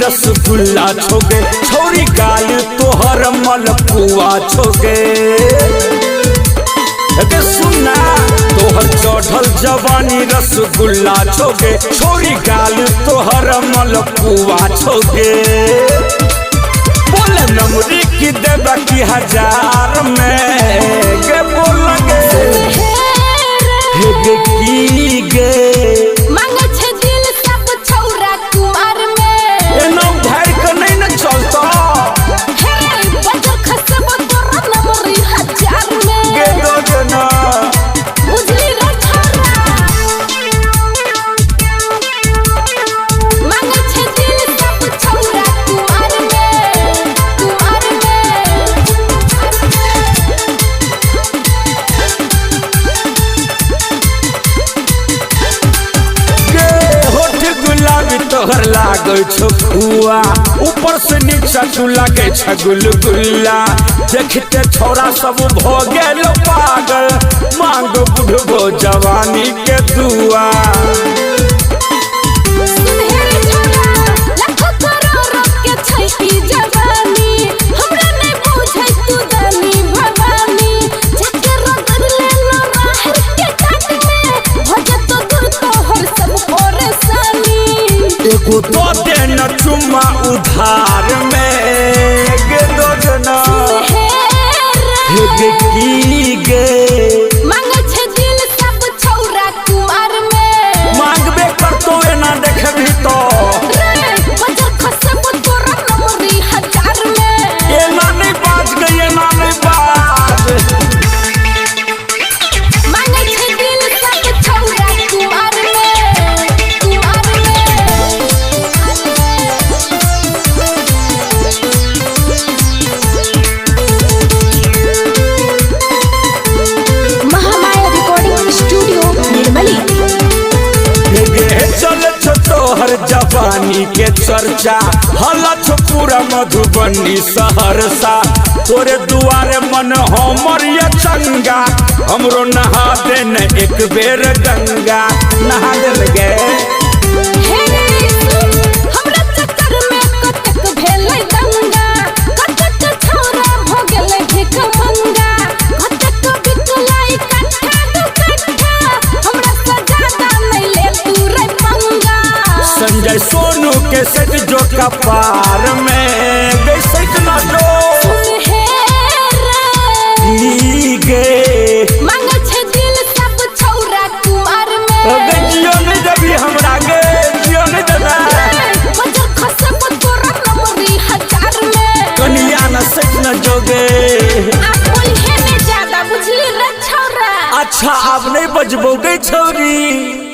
रसगुल्ला छोगे छोरी गाल तोहर मलपुआ छोगे सुना तोहर चढ़ल जवानी रसगुल्ला छोगे छोरी गाल तोहर मलपुआ छोगे बोले नमरी की देबा की 1000 में गे बोलगे हे की गे मांगे छे दिल सब छौरा कुमार में एनो भाई के नहीं न चलता हे बजर खसबो तोरा नमरी 1000 में गे दो जना बुझली रे छौरा मांगे छे दिल सब छौरा कुमार में तोहर लागो छुआ ऊपर से नीचा तू लागे छ गुलगुल्ला देखते छोरा सब भ गेल पागल मांग बुढ़बो जवानी के दुआ एगो तो देन चुम्मा उधार में गे दो जना हे की गे मांगे छे दिल सब छौरा कुमार में मांगबे करतो एना देखबी तो बजर खसबो तोरा नमरी 1000 में एना नहीं बाज गई एना नहीं बाज मांगे छे दिल सब छौरा कुमार में तोहर जवानी के चर्चा हलछ पूरा मधुबनी सहरसा तोरे दुआरे मन हमर ये चंगा हमरो नहा दे न एक बेर गंगा नहा दे लगे हमरा चक्कर में कतक भेलै दंगा कतक छोरा भ गेलै भिख मंगा कतक बिकलाई कट्ठा दू कट्ठा हमरा सजादा नहीं ले तू रे पंगा संजय सोनू के सज जो कपार में गई सज ना जो गे मांगे छे दिल सब छौरा कुमार में जियो नहीं देबी हमरा गे जियो नहीं देना बजर खसबो तोरा नमरी 1000 में कनिया न सज न जोगे आप बोलिए ने ज्यादा बुझली रे छौरा अच्छा आप नहीं बजबो गई छोरी।